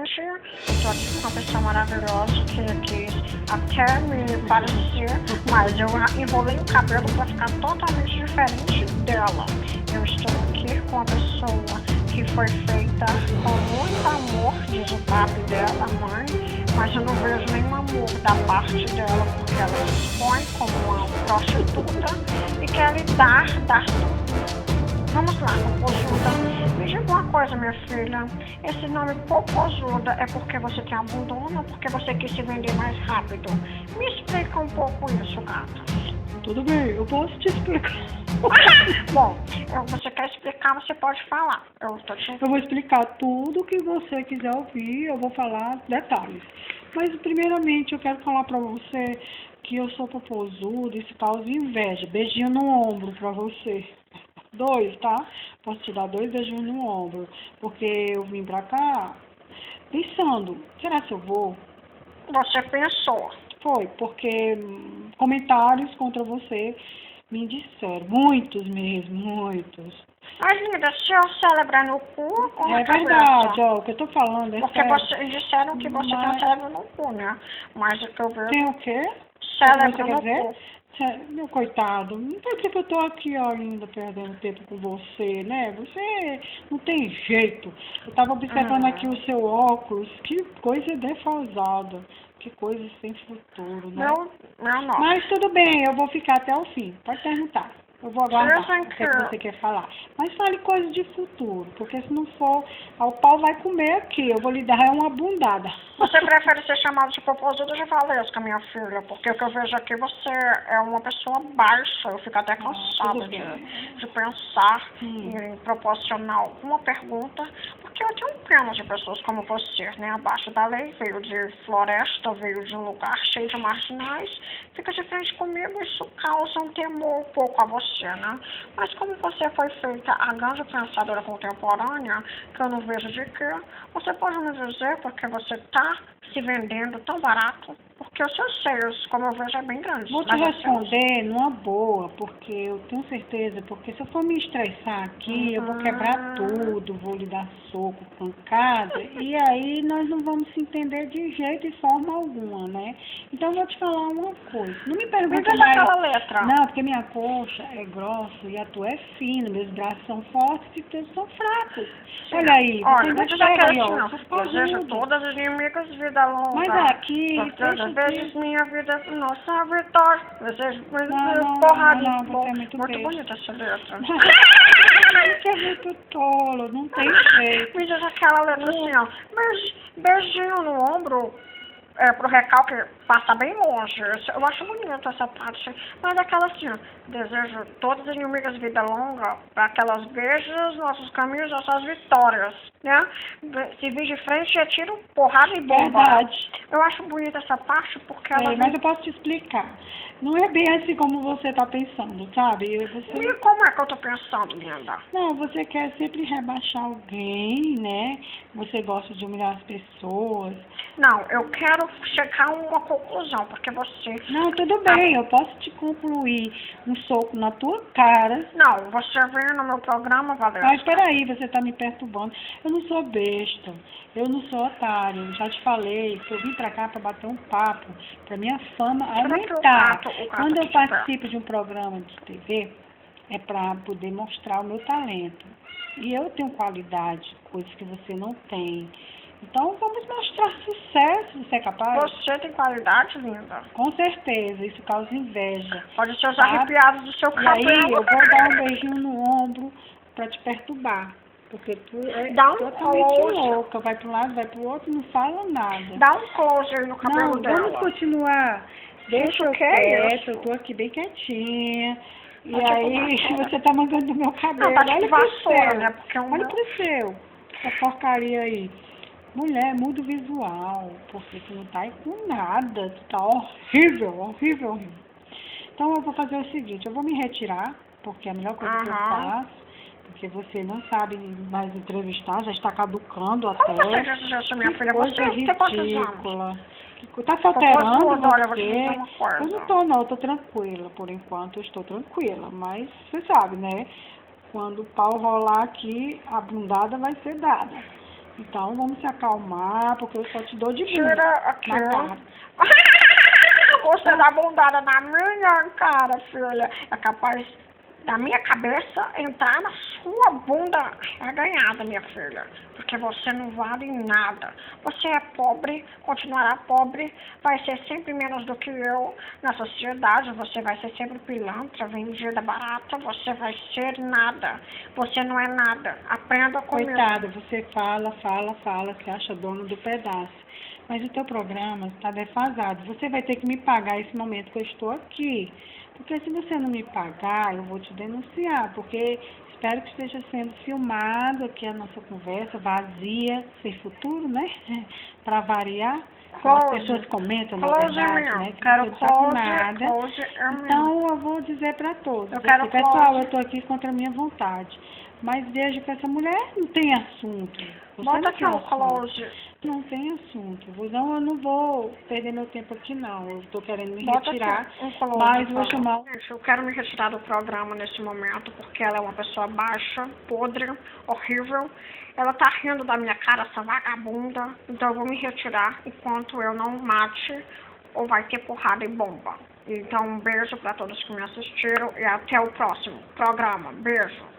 energia. Estou aqui com uma pessoa maravilhosa que quis até me parecer, mas eu enrolei o cabelo para ficar totalmente diferente dela. Eu estou aqui com uma pessoa que foi feita com muito amor, diz o papi dela, a mãe, mas eu não vejo nenhum amor da parte dela, porque ela se expõe como uma prostituta e quer lhe dar tudo. Vamos lá, Popozuda. Me diga uma coisa, minha filha. Esse nome Popozuda é porque você tem abandono ou porque você quis se vender mais rápido? Me explica um pouco isso, gata. Tudo bem, eu posso te explicar. Bom, você quer explicar, você pode falar. Eu vou explicar tudo o que você quiser ouvir, eu vou falar detalhes. Mas, primeiramente, eu quero falar pra você que eu sou popozuda, isso causa inveja. Beijinho no ombro pra você. 2, tá? Posso te dar 2 beijinhos no ombro. Porque eu vim pra cá pensando, será que eu vou? Você pensou? Foi, porque comentários contra você me disseram. Muitos mesmo, muitos. Mas, linda, seu cérebro é no cu ou é verdade, ó, o que eu tô falando é porque vocês disseram que você tem um cérebro no cu, né? Mas o que eu vejo... Tem o quê? Cérebro no cu. Meu coitado, não por que eu tô aqui ó, ainda perdendo tempo com você, né? Você não tem jeito. Eu tava observando aqui o seu óculos, que coisa defasada, que coisa sem futuro, né? Não. Mas tudo bem, eu vou ficar até o fim, pode perguntar. Eu vou aguardar o que você quer falar. Mas fale coisas de futuro, porque se não for, o pau vai comer aqui. Eu vou lhe dar uma bundada. Você prefere ser chamado de popozuda ou de valesca, minha filha? Porque o que eu vejo aqui, você é uma pessoa baixa. Eu fico até cansada de pensar em proporcionar alguma pergunta. Porque eu tenho pena de pessoas como você, né? Abaixo da lei, veio de floresta, veio de um lugar cheio de marginais. Fica de frente comigo, isso causa um temor um pouco a você, né? Mas como você foi feita a grande pensadora contemporânea, que eu não vejo de quê, você pode me dizer porque você está se vendendo tão barato? Porque os seus seios, como eu vejo, é bem grande. Vou te responder numa boa, porque eu tenho certeza, porque se eu for me estressar aqui, eu vou quebrar tudo, vou lhe dar soco, pancada, e aí nós não vamos se entender de jeito e forma alguma, né? Então eu vou te falar uma coisa. Não me pergunta mais... aquela letra. Não, porque minha coxa é grossa e a tua é fina, meus braços são fortes e teus são fracos. Sim. Olha aí, olha, você diz aquela assim, ó. Desejo todas as inimigas vida longa. Mas aqui... Às vezes minha vida, nossa vitória. Desejo porradinha. Você é muito bonita essa letra. Você é muito tolo, não tem jeito. Me diz aquela letra assim, ó. Beijinho no ombro. Pro recalque passa bem longe. Eu acho bonita essa parte. Mas aquela assim, ó, desejo todas as inimigas vida longa, para que elas vejam nossos caminhos, nossas vitórias, né? Se vir de frente, é tiro, porrada e bomba. Verdade. Eu acho bonita essa parte porque ela... mas eu posso te explicar. Não é bem assim como você tá pensando, sabe? E como é que eu tô pensando, linda? Não, você quer sempre rebaixar alguém, né? Você gosta de humilhar as pessoas. Não, eu quero chegar a uma conclusão, porque você... Não, tudo bem, eu posso te concluir um soco na tua cara. Não, você vem no meu programa, Valesca. Mas peraí, você tá me perturbando. Eu não sou besta, eu não sou otário. Já te falei que eu vim pra cá pra bater um papo, pra minha fama aumentar. Quando eu participo de um programa de TV, é pra poder mostrar o meu talento. E eu tenho qualidade, coisas que você não tem. Então, vamos mostrar sucesso, você é capaz? Você tem qualidade, linda? Com certeza, isso causa inveja. Pode ser os arrepiados do seu cabelo. E aí, eu vou dar um beijinho no ombro pra te perturbar. Porque tu é totalmente louca. Vai para um lado, vai para o outro, não fala nada. Dá um close aí no cabelo dela. Vamos continuar. Deixa eu quieto, eu tô aqui bem quietinha. E aí, você tá mandando do meu cabelo. Não, tá de vassoura, né? Porque olha pro seu. Essa porcaria aí. Mulher, muda o visual, porque tu não tá aí com nada, tu tá horrível. Então eu vou fazer o seguinte, eu vou me retirar, porque é a melhor coisa que eu faço, porque você não sabe mais entrevistar, já está caducando até. Como você disse isso, minha filha? Coisa ridícula. Tá se alterando você? Eu não tô não, eu tô tranquila, por enquanto eu estou tranquila, mas você sabe, né? Quando o pau rolar aqui, a bundada vai ser dada. Então vamos se acalmar, porque eu só te dou de Tira burro aqui. na cara. Você dá bundada na minha cara, filha. É capaz da minha cabeça entrar na sua bunda reganhada, minha filha. Porque você não vale nada. Você é pobre, continuará pobre, vai ser sempre menos do que eu na sociedade. Você vai ser sempre pilantra, vendida barata. Você vai ser nada. Você não é nada. Aprenda comigo. Coitada, você fala, se acha dono do pedaço. Mas o teu programa está defasado. Você vai ter que me pagar esse momento que eu estou aqui. Porque se você não me pagar, eu vou te denunciar. Porque espero que esteja sendo filmado aqui a nossa conversa, vazia, sem futuro, né? Para variar. As pessoas comentam, na verdade, né? Que não está com nada. Então, eu vou dizer para todos. Pessoal, eu estou aqui contra a minha vontade. Mas veja que essa mulher não tem assunto. Bota aqui um close. Não tem assunto. Então, eu não vou perder meu tempo aqui, não. Eu estou querendo me Bota retirar, um close, mas vou chamar... Gente, eu quero me retirar do programa nesse momento, porque ela é uma pessoa baixa, podre, horrível. Ela tá rindo da minha cara, essa vagabunda. Então, eu vou me retirar enquanto eu não mate ou vai ter porrada e bomba. Então, um beijo para todos que me assistiram e até o próximo programa. Beijo.